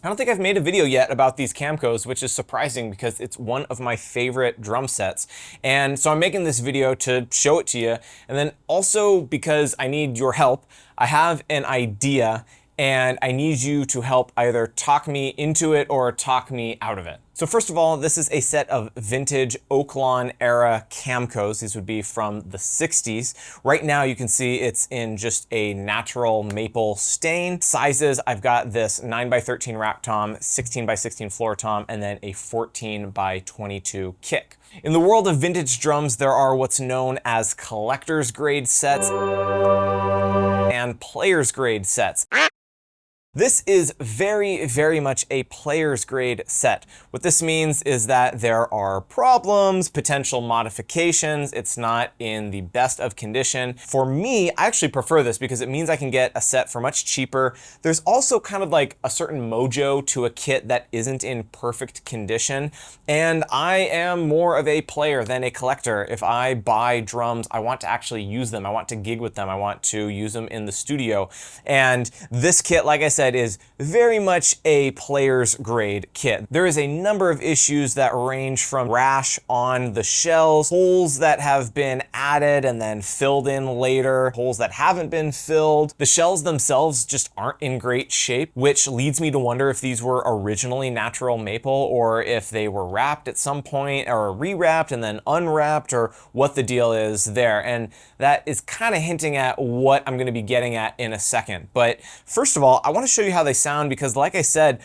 I don't think I've made a video yet about these Camcos, which is surprising because it's one of my favorite drum sets. And so I'm making this video to show it to you. And then also because I need your help, I have an idea and I need you to help either talk me into it or talk me out of it. So first of all, this is a set of vintage Oaklawn era Camcos. These would be from the 60s. Right now you can see it's in just a natural maple stain. Sizes, I've got this 9x13 rack tom, 16x16 floor tom, and then a 14x22 kick. In the world of vintage drums, there are what's known as collector's grade sets and player's grade sets. This is very, very much a player's grade set. What this means is that there are problems, potential modifications. It's not in the best of condition. For me, I actually prefer this because it means I can get a set for much cheaper. There's also kind of like a certain mojo to a kit that isn't in perfect condition. And I am more of a player than a collector. If I buy drums, I want to actually use them. I want to gig with them. I want to use them in the studio. And this kit, like I said, is very much a player's grade kit. There is a number of issues that range from rash on the shells, holes that have been added and then filled in later, holes that haven't been filled. The shells themselves just aren't in great shape, which leads me to wonder if these were originally natural maple or if they were wrapped at some point or rewrapped and then unwrapped, or what the deal is there. And that is kind of hinting at what I'm going to be getting at in a second. But first of all, I want to show you how they sound because, like I said,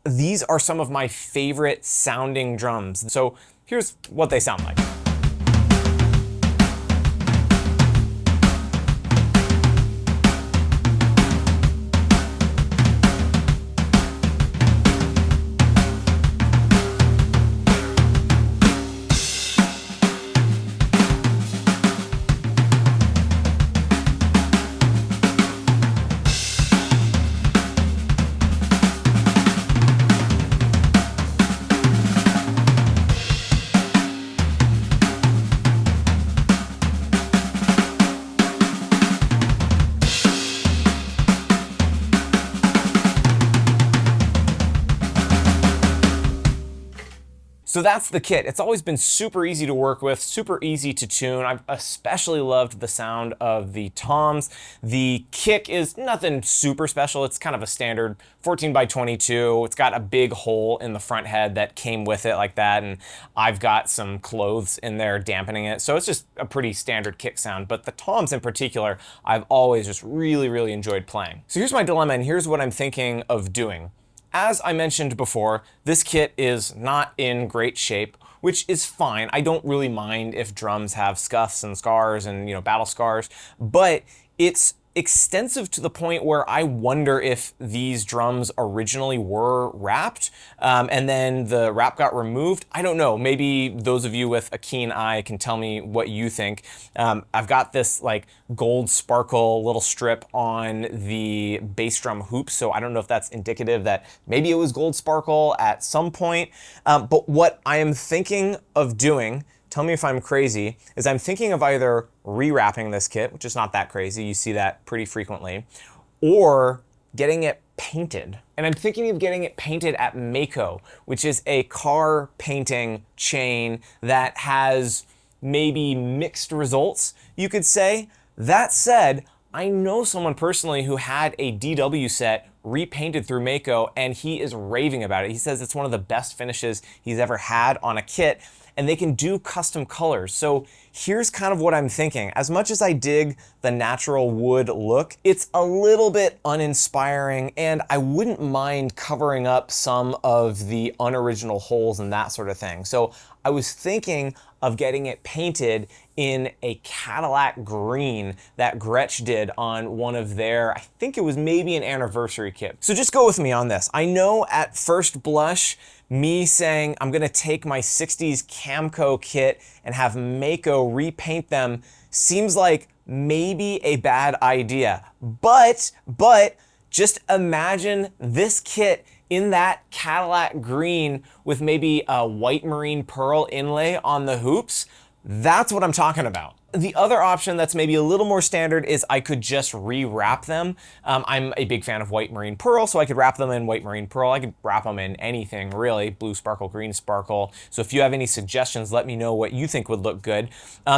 these are some of my favorite sounding drums. So here's what they sound like. So that's the kit. It's always been super easy to work with, super easy to tune. I've especially loved the sound of the toms. The kick is nothing super special. It's kind of a standard 14x22. It's got a big hole in the front head that came with it like that, and I've got some clothes in there dampening it. So it's just a pretty standard kick sound, but the toms in particular, I've always just really, really enjoyed playing. So here's my dilemma, and here's what I'm thinking of doing. As I mentioned before, this kit is not in great shape, which is fine. I don't really mind if drums have scuffs and scars and, battle scars, but it's extensive to the point where I wonder if these drums originally were wrapped and then the wrap got removed. I don't know. Maybe those of you with a keen eye can tell me what you think. I've got this like gold sparkle little strip on the bass drum hoop, so I don't know if that's indicative that maybe it was gold sparkle at some point. But what I am thinking of doing, tell me if I'm crazy, is I'm thinking of either rewrapping this kit, which is not that crazy, you see that pretty frequently, or getting it painted. And I'm thinking of getting it painted at Mako, which is a car painting chain that has maybe mixed results, you could say. That said, I know someone personally who had a DW set repainted through Mako, and he is raving about it. He says it's one of the best finishes he's ever had on a kit, and they can do custom colors. So here's kind of what I'm thinking. As much as I dig the natural wood look, it's a little bit uninspiring, and I wouldn't mind covering up some of the unoriginal holes and that sort of thing. So I was thinking of getting it painted in a Cadillac green that Gretsch did on one of their, I think it was maybe an anniversary kit. So just go with me on this. I know at first blush, me saying I'm gonna take my 60s Camco kit and have Mako repaint them seems like maybe a bad idea. But just imagine this kit in that Cadillac green with maybe a white marine pearl inlay on the hoops. That's what I'm talking about. The other option that's maybe a little more standard is I could just re-wrap them. I'm a big fan of white marine pearl, so I could wrap them in white marine pearl. I could wrap them in anything really, blue sparkle, green sparkle. So if you have any suggestions, let me know what you think would look good.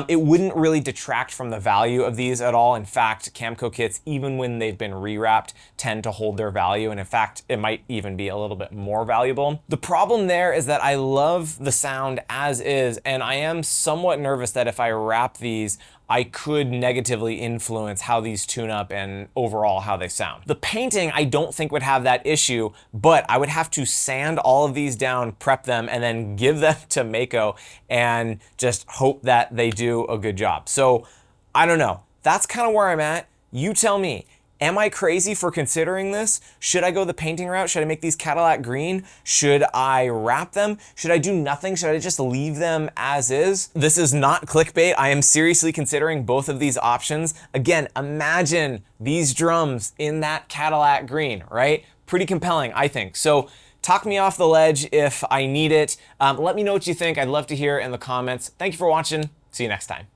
It wouldn't really detract from the value of these at all. In fact, Camco kits, even when they've been rewrapped, tend to hold their value. And in fact, it might even be a little bit more valuable. The problem there is that I love the sound as is, and I am somewhat nervous that if I wrap these, I could negatively influence how these tune up and overall how they sound. The painting I don't think would have that issue, but I would have to sand all of these down, prep them, and then give them to Mako and just hope that they do a good job. So I don't know. That's kind of where I'm at. You tell me. Am I crazy for considering this? Should I go the painting route? Should I make these Cadillac green? Should I wrap them? Should I do nothing? Should I just leave them as is? This is not clickbait. I am seriously considering both of these options. Again, imagine these drums in that Cadillac green, right? Pretty compelling, I think. So talk me off the ledge if I need it. Let me know what you think. I'd love to hear in the comments. Thank you for watching. See you next time.